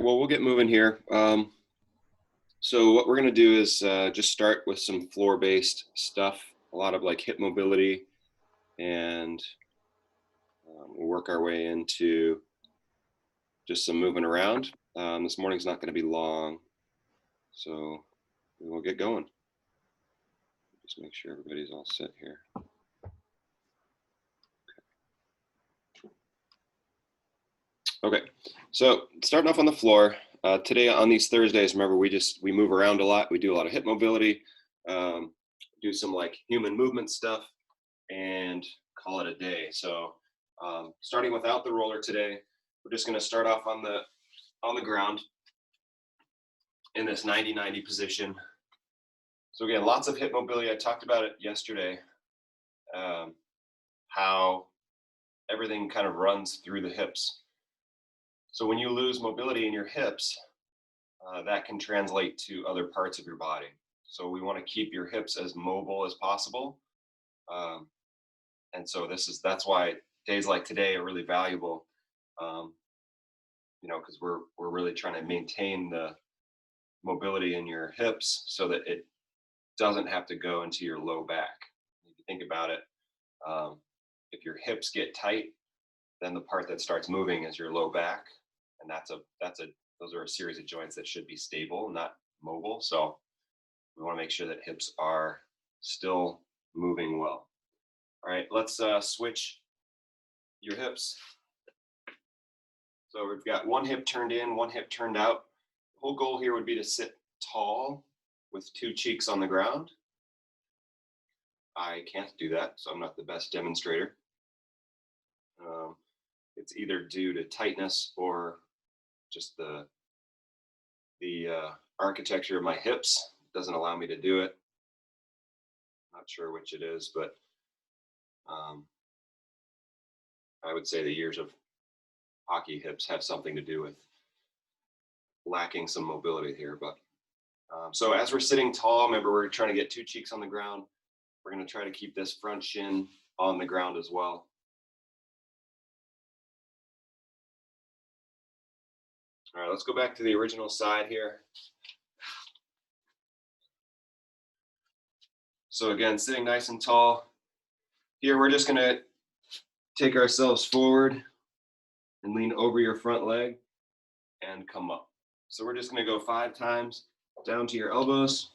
Well, we'll get moving here. So what we're going to do is just start with some floor-based stuff, a lot of like hip mobility, and we'll work our way into just some moving around. This morning's not going to be long, so we'll get going. Just make sure everybody's all set here. Okay, so starting off on the floor. Today on these Thursdays, remember we move around a lot. We do a lot of hip mobility, do some like human movement stuff, and call it a day. So starting without the roller today, we're just going to start off on the ground in this 90-90 position. So again, lots of hip mobility. I talked about it yesterday, how everything kind of runs through the hips. So when you lose mobility in your hips, that can translate to other parts of your body. So we want to keep your hips as mobile as possible. And so that's why days like today are really valuable, because we're really trying to maintain the mobility in your hips so that it doesn't have to go into your low back. If you think about it, if your hips get tight, then the part that starts moving is your low back, and those are a series of joints that should be stable, not mobile. So we want to make sure that hips are still moving well. All right, let's switch your hips. So we've got one hip turned in, one hip turned out. The whole goal here would be to sit tall with two cheeks on the ground. I can't do that, so I'm not the best demonstrator. It's either due to tightness or just the architecture of my hips doesn't allow me to do it. Not sure which it is, but I would say the years of hockey hips have something to do with lacking some mobility here. But so as we're sitting tall, remember we're trying to get two cheeks on the ground. We're going to try to keep this front shin on the ground as well. All right, let's go back to the original side here. So again, sitting nice and tall. Here, we're just gonna take ourselves forward and lean over your front leg and come up. So we're just gonna go 5 times down to your elbows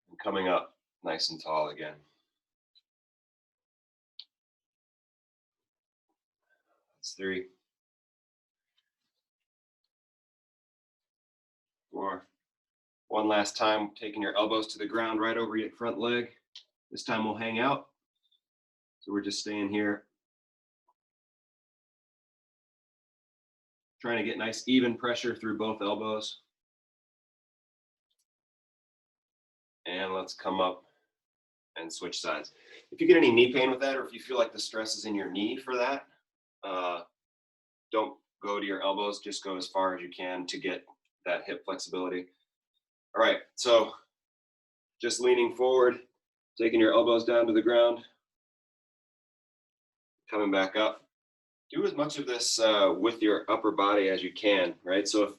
and coming up nice and tall again. That's 3, 4. One last time, taking your elbows to the ground right over your front leg. This time we'll hang out. So we're just staying here. Trying to get nice even pressure through both elbows. And let's come up and switch sides. If you get any knee pain with that, or if you feel like the stress is in your knee for that, don't go to your elbows, just go as far as you can to get that hip flexibility. All right, so just leaning forward, taking your elbows down to the ground, coming back up. Do as much of this with your upper body as you can, right? So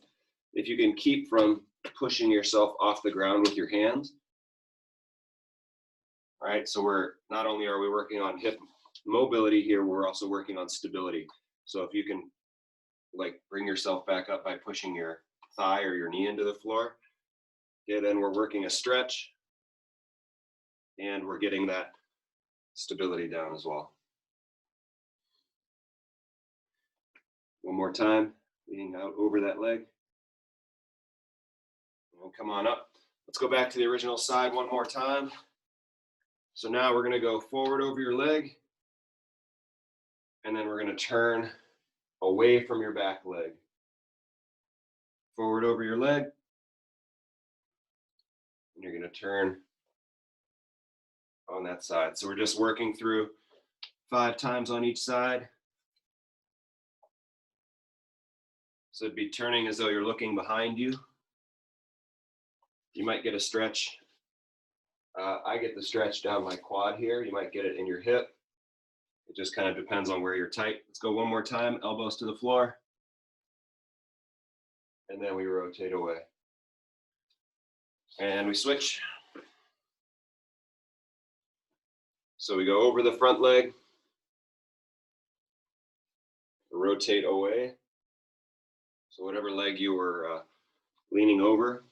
if you can keep from pushing yourself off the ground with your hands, right? So we're not only are we working on hip mobility here, we're also working on stability. So if you can like bring yourself back up by pushing your thigh or your knee into the floor, okay, then we're working a stretch and we're getting that stability down as well. One more time, leaning out over that leg. And come on up. Let's go back to the original side one more time. So now we're gonna go forward over your leg, and then we're gonna turn away from your back leg. Forward over your leg, and you're gonna turn on that side. So we're just working through 5 times on each side. So it'd be turning as though you're looking behind you. You might get a stretch. I get the stretch down my quad here. You might get it in your hip. It just kind of depends on where you're tight. Let's go one more time, elbows to the floor. and then we rotate away. And we switch. So we go over the front leg, rotate away. So whatever leg you were leaning over,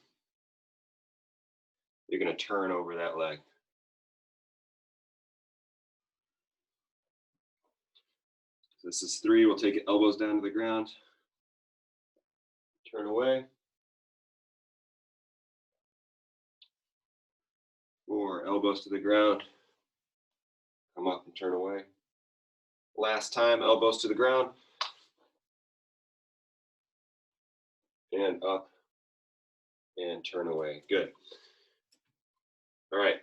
you're going to turn over that leg. So this is 3. We'll take it elbows down to the ground. Turn away. 4, elbows to the ground. Come up and turn away. Last time, elbows to the ground. And up and turn away. Good. All right.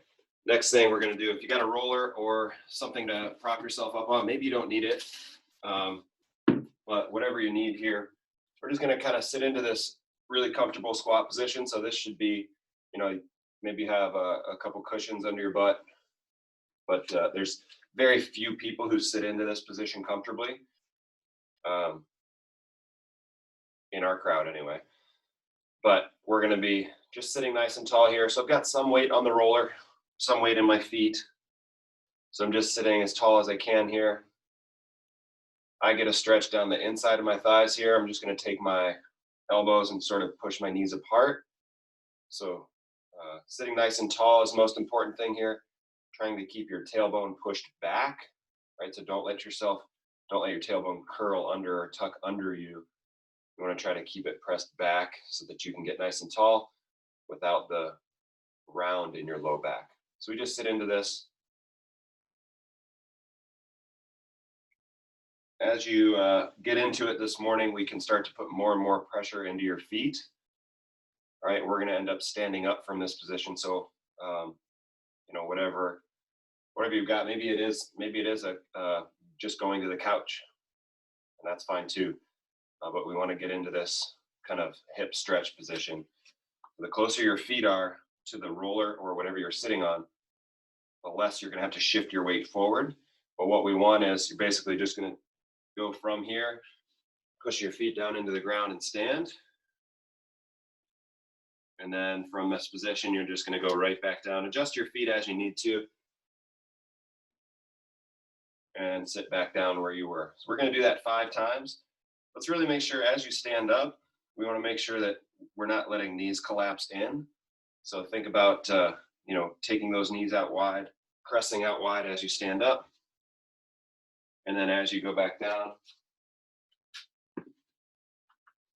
Next thing we're going to do, if you got a roller or something to prop yourself up on, maybe you don't need it, but whatever you need here, we're just going to kind of sit into this really comfortable squat position. So this should be, you know, maybe have a couple cushions under your butt, but there's very few people who sit into this position comfortably, in our crowd anyway. But we're going to be just sitting nice and tall here. So I've got some weight on the roller, some weight in my feet. So I'm just sitting as tall as I can here. I get a stretch down the inside of my thighs here. I'm just going to take my elbows and sort of push my knees apart. So sitting nice and tall is the most important thing here. Trying to keep your tailbone pushed back, right? So don't let your tailbone curl under or tuck under you. You want to try to keep it pressed back so that you can get nice and tall without the round in your low back. So we just sit into this. As you get into it this morning, we can start to put more and more pressure into your feet. All right, we're going to end up standing up from this position. So, you know, whatever you've got, maybe it is just going to the couch, and that's fine too. But we want to get into this kind of hip stretch position. The closer your feet are to the roller or whatever you're sitting on, the less you're going to have to shift your weight forward. But what we want is you're basically just going to go from here, push your feet down into the ground and stand. And then from this position, you're just going to go right back down. Adjust your feet as you need to. And sit back down where you were. So we're going to do that 5 times. Let's really make sure as you stand up, we want to make sure that we're not letting knees collapse in. So think about, you know, taking those knees out wide, pressing out wide as you stand up. And then as you go back down,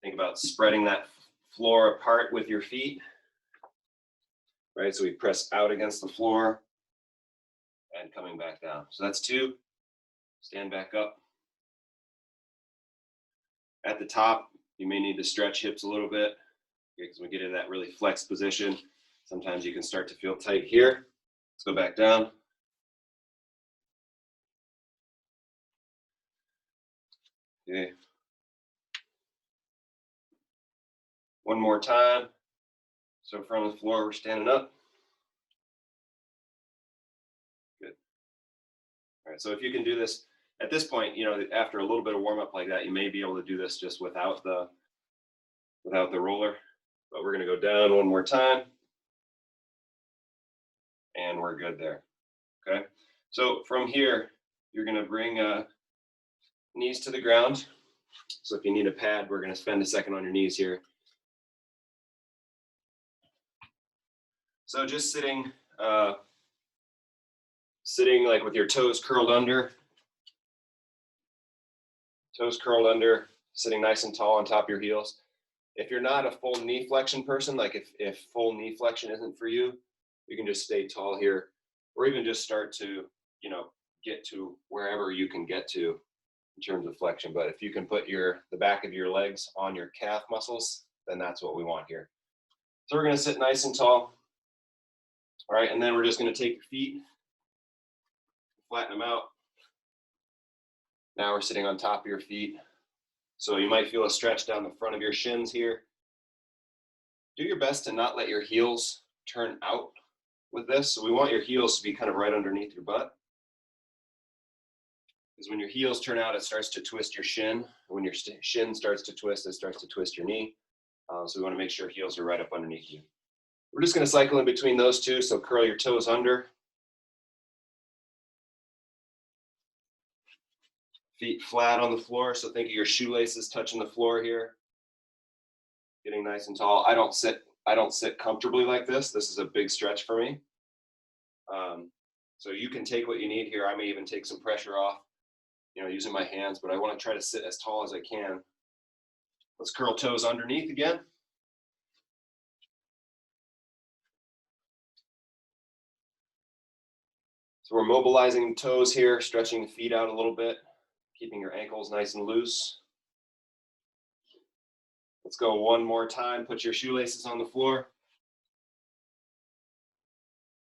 think about spreading that floor apart with your feet, right? So we press out against the floor and coming back down. So that's 2. Stand back up. At the top, you may need to stretch hips a little bit because we get into that really flexed position. Sometimes you can start to feel tight here. Let's go back down. Okay. One more time. So from the floor, we're standing up. Good. All right, so if you can do this, at this point, you know, after a little bit of warm up like that, you may be able to do this just without the roller, but we're going to go down one more time. And we're good there. Okay. So from here, you're going to bring knees to the ground. So if you need a pad, we're going to spend a second on your knees here. So just sitting like with your toes curled under. Toes curled under, sitting nice and tall on top of your heels. If you're not a full knee flexion person, like if full knee flexion isn't for you, you can just stay tall here, or even just start to, you know, get to wherever you can get to in terms of flexion. But if you can put the back of your legs on your calf muscles, then that's what we want here. So we're going to sit nice and tall. All right, and then we're just going to take your feet, flatten them out. Now we're sitting on top of your feet. So you might feel a stretch down the front of your shins here. Do your best to not let your heels turn out with this. So we want your heels to be kind of right underneath your butt. Because when your heels turn out, it starts to twist your shin. When your shin starts to twist, it starts to twist your knee. So we want to make sure heels are right up underneath you. We're just going to cycle in between those two. So curl your toes under. Feet flat on the floor. So think of your shoelaces touching the floor here. Getting nice and tall. I don't sit comfortably like this. This is a big stretch for me. So you can take what you need here. I may even take some pressure off, using my hands, but I want to try to sit as tall as I can. Let's curl toes underneath again. So we're mobilizing toes here, stretching the feet out a little bit, keeping your ankles nice and loose. Let's go one more time. Put your shoelaces on the floor.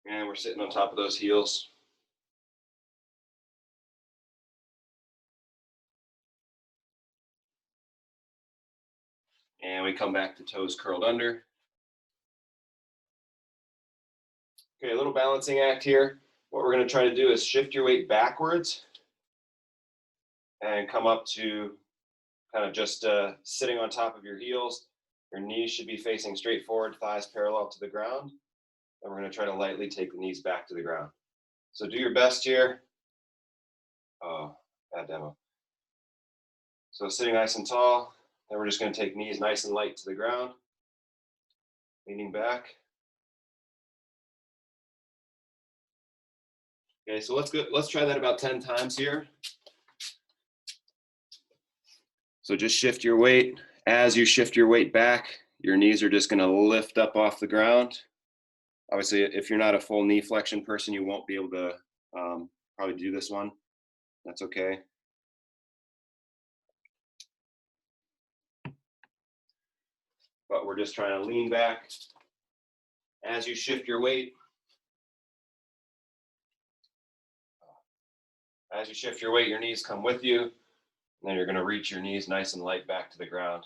And we're sitting on top of those heels. And we come back to toes curled under. Okay, a little balancing act here. What we're going to try to do is shift your weight backwards and come up to kind of just sitting on top of your heels. Your knees should be facing straight forward, thighs parallel to the ground. And we're going to try to lightly take the knees back to the ground. So do your best here. Oh, bad demo. So sitting nice and tall. Then we're just going to take knees nice and light to the ground. Leaning back. Okay, so let's try that about 10 times here. So just shift your weight. As you shift your weight back, your knees are just going to lift up off the ground. Obviously, if you're not a full knee flexion person, you won't be able to probably do this one. That's okay. But we're just trying to lean back. As you shift your weight, your knees come with you. And then you're going to reach your knees nice and light back to the ground.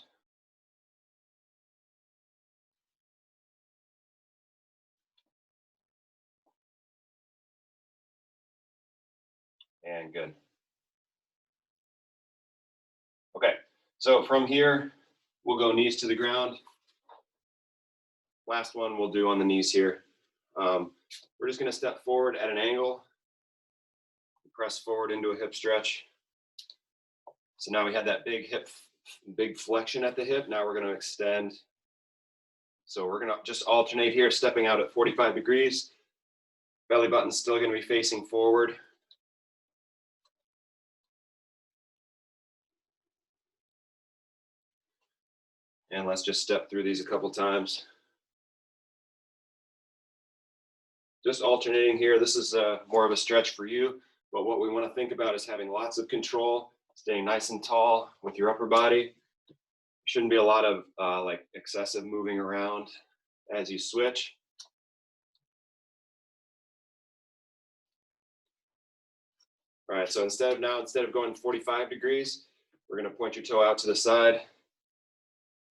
And good. Okay, so from here, we'll go knees to the ground. Last one we'll do on the knees here. We're just going to step forward at an angle. Press forward into a hip stretch. So now we had that big flexion at the hip. Now we're going to extend. So we're going to just alternate here, stepping out at 45 degrees. Belly button's still going to be facing forward. And let's just step through these a couple times. Just alternating here. This is more of a stretch for you, but what we want to think about is having lots of control, staying nice and tall with your upper body. Shouldn't be a lot of like excessive moving around as you switch. All right, so instead of going 45 degrees, we're going to point your toe out to the side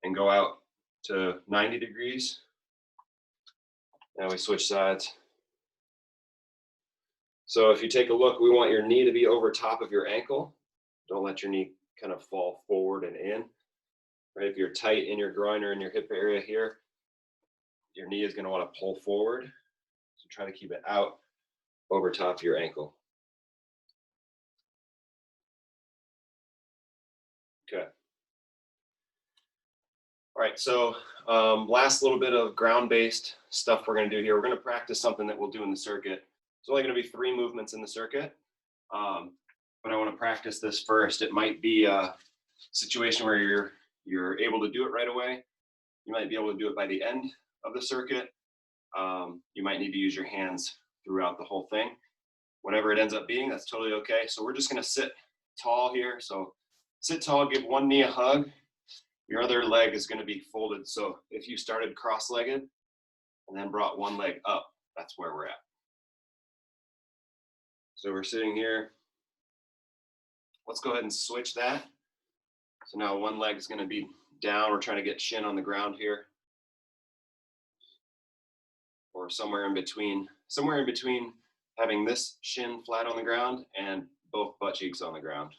and go out to 90 degrees. Now we switch sides. So if you take a look, we want your knee to be over top of your ankle. Don't let your knee kind of fall forward and in. Right? If you're tight in your groin or in your hip area here, your knee is going to want to pull forward. So try to keep it out over top of your ankle. Okay. All right, so last little bit of ground-based stuff we're going to do here. We're going to practice something that we'll do in the circuit. It's only going to be 3 movements in the circuit, but I want to practice this first. It might be a situation where you're able to do it right away. You might be able to do it by the end of the circuit. You might need to use your hands throughout the whole thing. Whatever it ends up being, that's totally okay. So we're just going to sit tall here. So sit tall, give one knee a hug. Your other leg is going to be folded. So if you started cross-legged and then brought one leg up, that's where we're at. So we're sitting here. Let's go ahead and switch that. So now one leg is going to be down. We're trying to get shin on the ground here. Or somewhere in between having this shin flat on the ground and both butt cheeks on the ground.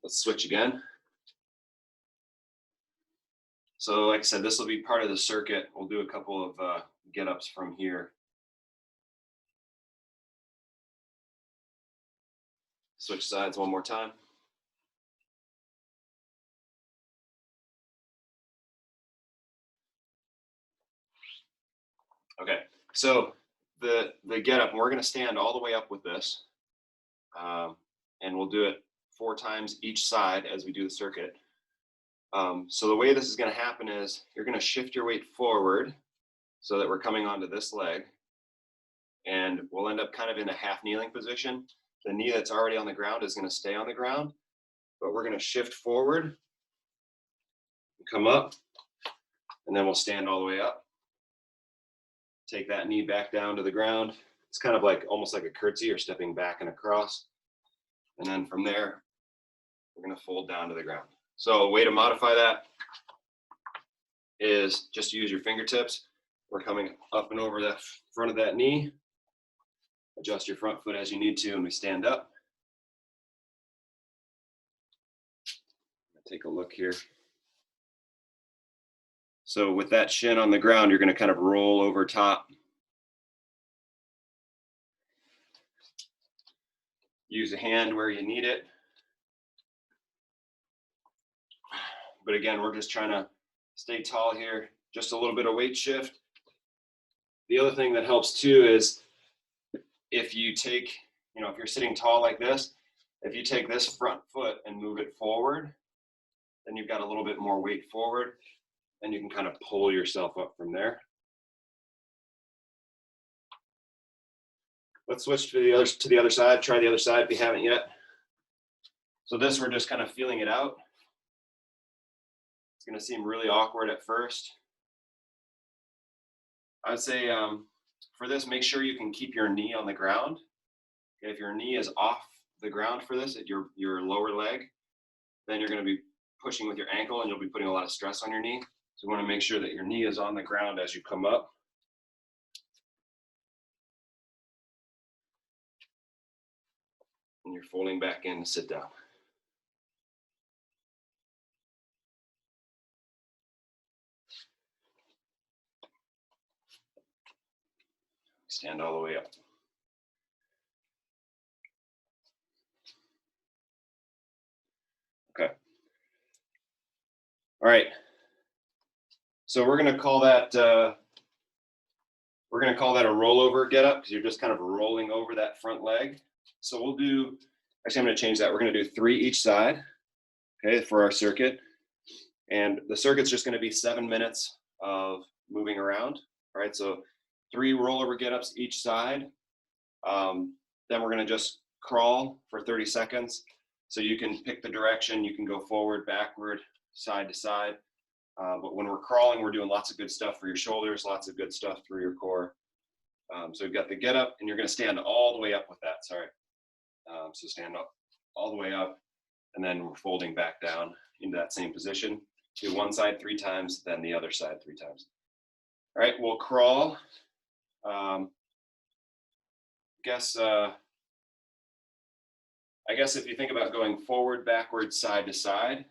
Let's switch again. So like I said, this will be part of the circuit. We'll do a couple of get-ups from here. Switch sides one more time. Okay, so the get-up, we're going to stand all the way up with this. And we'll do it 4 times each side as we do the circuit. So the way this is going to happen is you're going to shift your weight forward so that we're coming onto this leg, and we'll end up kind of in a half kneeling position. The knee that's already on the ground is going to stay on the ground, but we're going to shift forward, come up, and then we'll stand all the way up. Take that knee back down to the ground. It's kind of like almost like a curtsy or stepping back and across. And then from there, we're going to fold down to the ground. So a way to modify that is just use your fingertips. We're coming up and over the front of that knee. Adjust your front foot as you need to, and we stand up. Take a look here. So with that shin on the ground, you're going to kind of roll over top. Use a hand where you need it. But again, we're just trying to stay tall here. Just a little bit of weight shift. The other thing that helps too is if you take, if you're sitting tall like this, if you take this front foot and move it forward, then you've got a little bit more weight forward, and you can kind of pull yourself up from there. Let's switch to the other side. Try the other side if you haven't yet. So this, we're just kind of feeling it out. It's going to seem really awkward at first. I would say for this, make sure you can keep your knee on the ground. Okay, if your knee is off the ground for this, at your lower leg, then you're going to be pushing with your ankle and you'll be putting a lot of stress on your knee. So you want to make sure that your knee is on the ground as you come up. And you're folding back in to sit down. Stand all the way up. Okay. All right. So we're going to call that a rollover get up, because you're just kind of rolling over that front leg. So we'll do, actually I'm going to change that. We're going to do 3 each side, okay, for our circuit. And the circuit's just going to be 7 minutes of moving around. All right, so 3 rollover get-ups each side. Then we're going to just crawl for 30 seconds. So you can pick the direction. You can go forward, backward, side to side. But when we're crawling, we're doing lots of good stuff for your shoulders, lots of good stuff through your core. So we've got the get up, and you're going to stand all the way up with that. Sorry. So stand up all the way up, and then we're folding back down into that same position. Do one side 3 times, then the other side 3 times. All right, we'll crawl. I guess if you think about going forward, backward, side to side,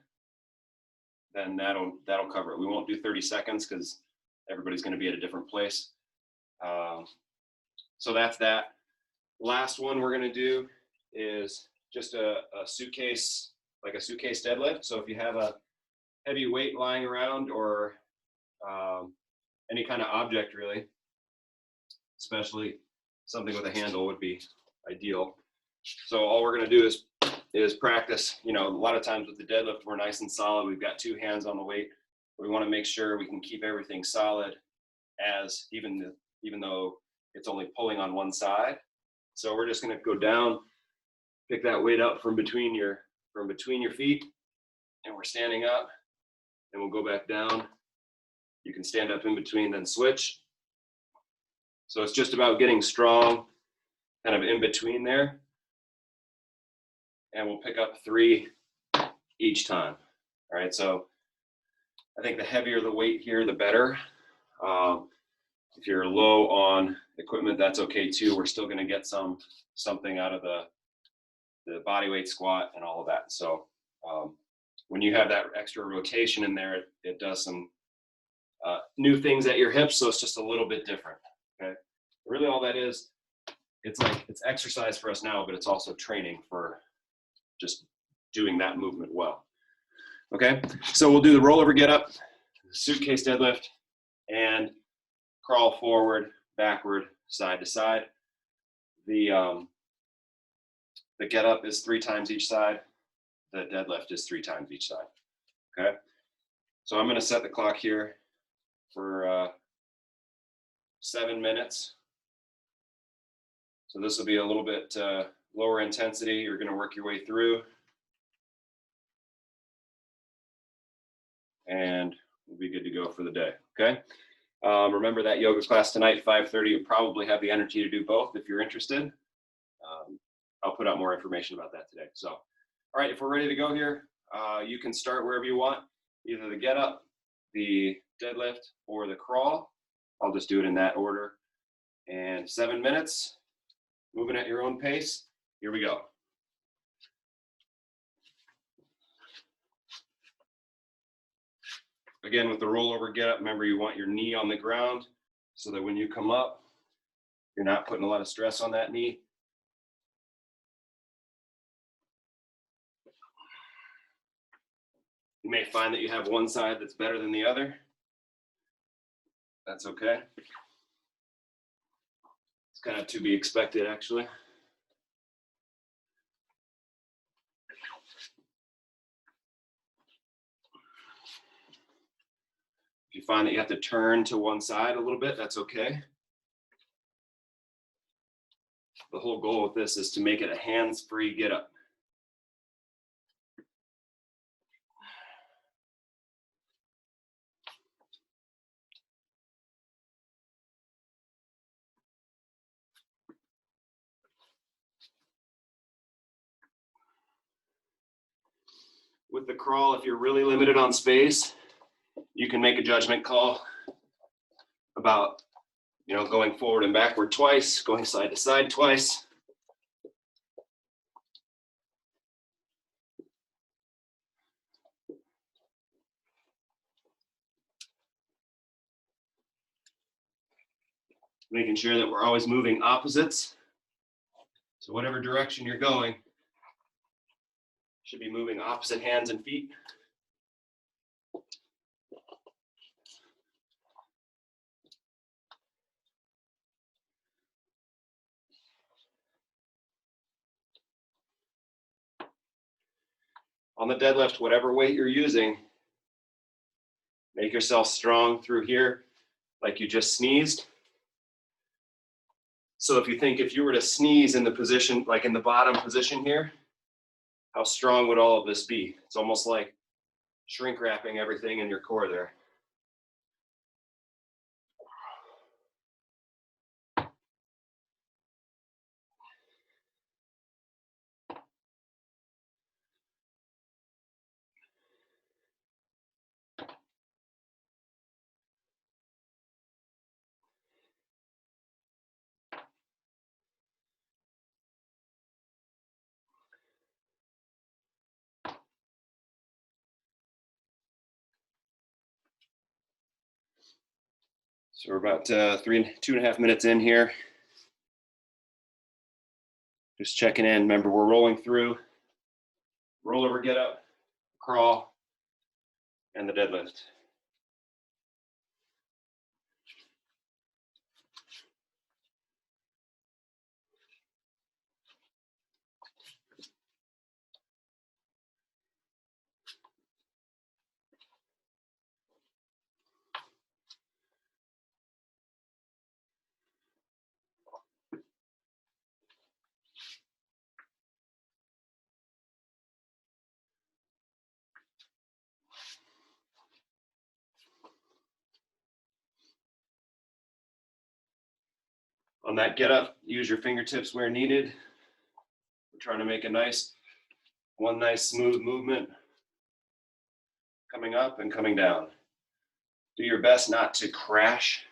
then that'll cover it. We won't do 30 seconds because everybody's going to be at a different place. So that's that. Last one we're going to do is just a suitcase, like a suitcase deadlift. So if you have a heavy weight lying around, or any kind of object really, especially something with a handle would be ideal. So all we're going to do is practice. A lot of times with the deadlift, we're nice and solid. We've got 2 hands on the weight. We want to make sure we can keep everything solid, as even though it's only pulling on one side. So we're just going to go down, pick that weight up from between your feet, and we're standing up, and we'll go back down. You can stand up in between, then switch. So it's just about getting strong, kind of in between there. And we'll pick up 3 each time. All right, so I think the heavier the weight here, the better. If you're low on equipment, that's okay too. We're still going to get something out of the body weight squat and all of that. So when you have that extra rotation in there, it does some new things at your hips, so it's just a little bit different. Okay, really all that is, it's exercise for us now, but it's also training for just doing that movement well. Okay, so we'll do the rollover get up, suitcase deadlift, and crawl forward, backward, side to side. The get up is 3 times each side. The deadlift is 3 times each side. Okay, so I'm going to set the clock here for 7 minutes. So this will be a little bit lower intensity. You're going to work your way through, and we'll be good to go for the day. Okay. Remember that yoga class tonight, 5:30. You'll probably have the energy to do both if you're interested. I'll put out more information about that today. So, all right, if we're ready to go here, you can start wherever you want, either the get up, the deadlift, or the crawl. I'll just do it in that order. And 7 minutes, moving at your own pace. Here we go. Again, with the rollover get up, remember you want your knee on the ground so that when you come up, you're not putting a lot of stress on that knee. You may find that you have one side that's better than the other. That's okay. It's kind of to be expected, actually. If you find that you have to turn to one side a little bit, that's okay. The whole goal with this is to make it a hands-free get up. With the crawl, if you're really limited on space, you can make a judgment call about, going forward and backward twice, going side to side twice. Making sure that we're always moving opposites. So whatever direction you're going, should be moving opposite hands and feet. On the deadlift, whatever weight you're using, make yourself strong through here like you just sneezed. So if you were to sneeze in the position, like in the bottom position here, how strong would all of this be? It's almost like shrink wrapping everything in your core there. So we're about 2.5 minutes in here. Just checking in. Remember, we're rolling through rollover get up, crawl, and the deadlift. On that get up, use your fingertips where needed. We're trying to make one nice smooth movement coming up and coming down. Do your best not to crash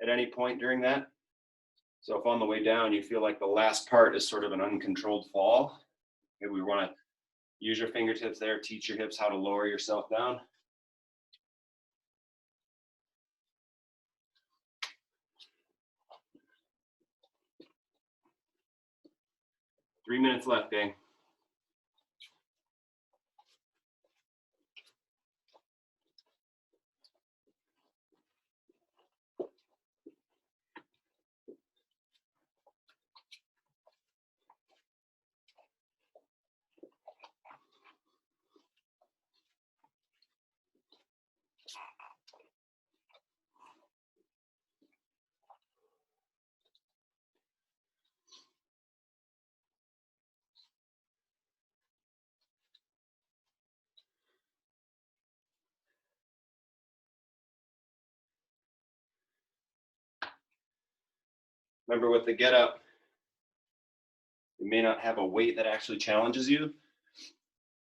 at any point during that. So if on the way down you feel like the last part is sort of an uncontrolled fall, maybe we want to use your fingertips there, teach your hips how to lower yourself down. 3 minutes left, gang. Remember, with the get up, you may not have a weight that actually challenges you,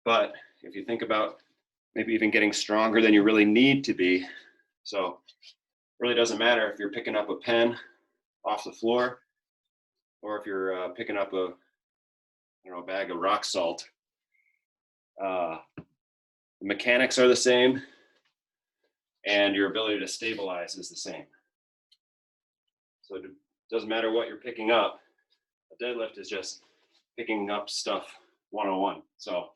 but if you think about maybe even getting stronger than you really need to be, so it really doesn't matter if you're picking up a pen off the floor or if you're picking up a bag of rock salt. The mechanics are the same, and your ability to stabilize is the same. So it doesn't matter what you're picking up. A deadlift is just picking up stuff 101. So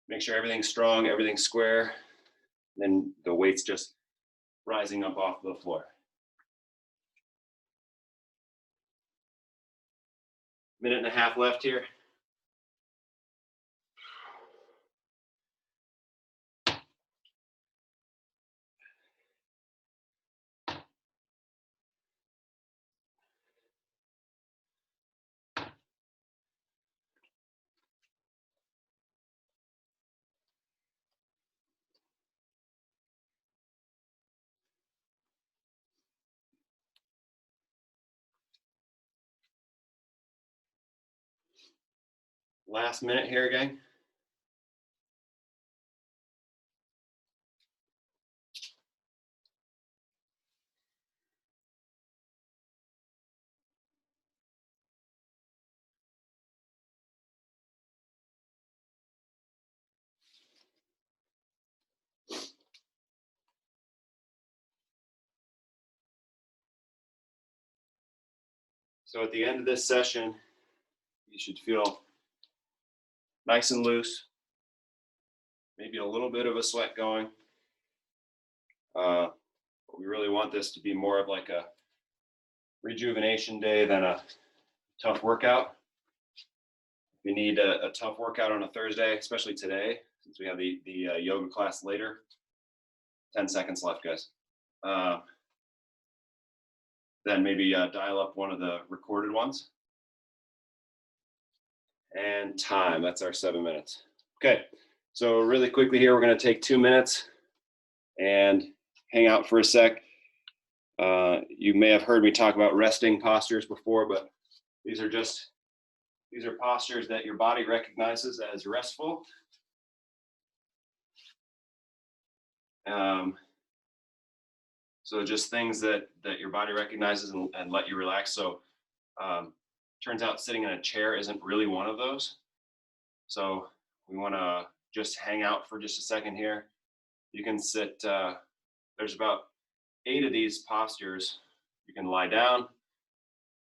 make sure everything's strong, everything's square, then the weight's just rising up off the floor. Minute and a half left here. Last minute here, gang. So at the end of this session, you should feel nice and loose, maybe a little bit of a sweat going. But we really want this to be more of like a rejuvenation day than a tough workout. If you need a tough workout on a Thursday, especially today, since we have the yoga class later, 10 seconds left, guys. Then maybe dial up one of the recorded ones. And time, that's our 7 minutes. Okay, so really quickly here, we're gonna take 2 minutes and hang out for a sec. You may have heard me talk about resting postures before, but these are postures that your body recognizes as restful. So just things that your body recognizes and let you relax. So turns out sitting in a chair isn't really one of those. So we want to just hang out for just a second here. You can sit, there's about 8 of these postures. You can lie down.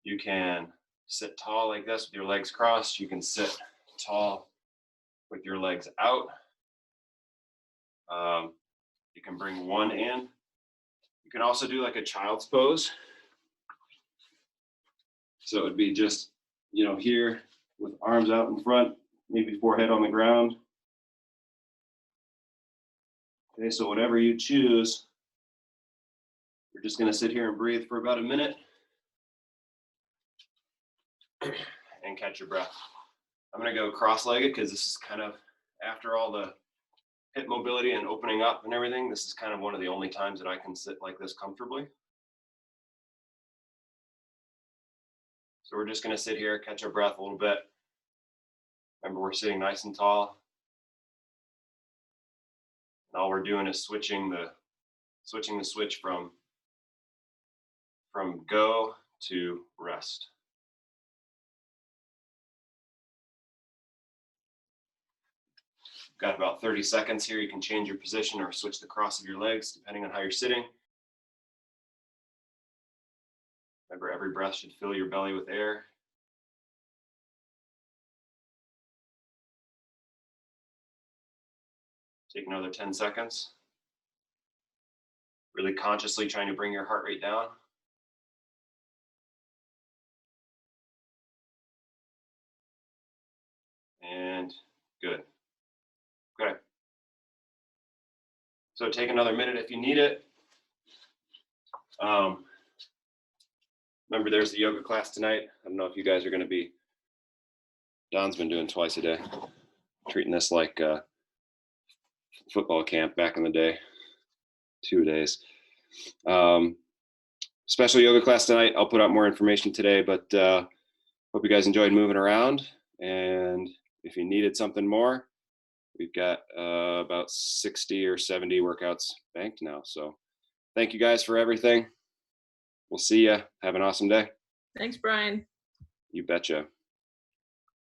You can sit tall like this with your legs crossed. You can sit tall with your legs out. You can bring one in. You can also do like a child's pose. So it would be just, here with arms out in front, maybe forehead on the ground. Okay, so whatever you choose, you're just gonna sit here and breathe for about a minute and catch your breath. I'm gonna go cross-legged because this is kind of, after all the hip mobility and opening up and everything, this is kind of one of the only times that I can sit like this comfortably. So we're just gonna sit here, catch our breath a little bit. Remember, we're sitting nice and tall. And all we're doing is switching the switch from go to rest. Got about 30 seconds here. You can change your position or switch the cross of your legs depending on how you're sitting. Remember, every breath should fill your belly with air. Take another 10 seconds. Really consciously trying to bring your heart rate down. And good. Okay. So take another minute if you need it. Remember, there's the yoga class tonight. I don't know if you guys are going to be. Don's been doing twice a day, treating this like football camp back in the day, 2 days. Special yoga class tonight. I'll put out more information today, but hope you guys enjoyed moving around. And if you needed something more, we've got about 60 or 70 workouts banked now. So thank you guys for everything. We'll see ya. Have an awesome day. Thanks, Brian. You betcha.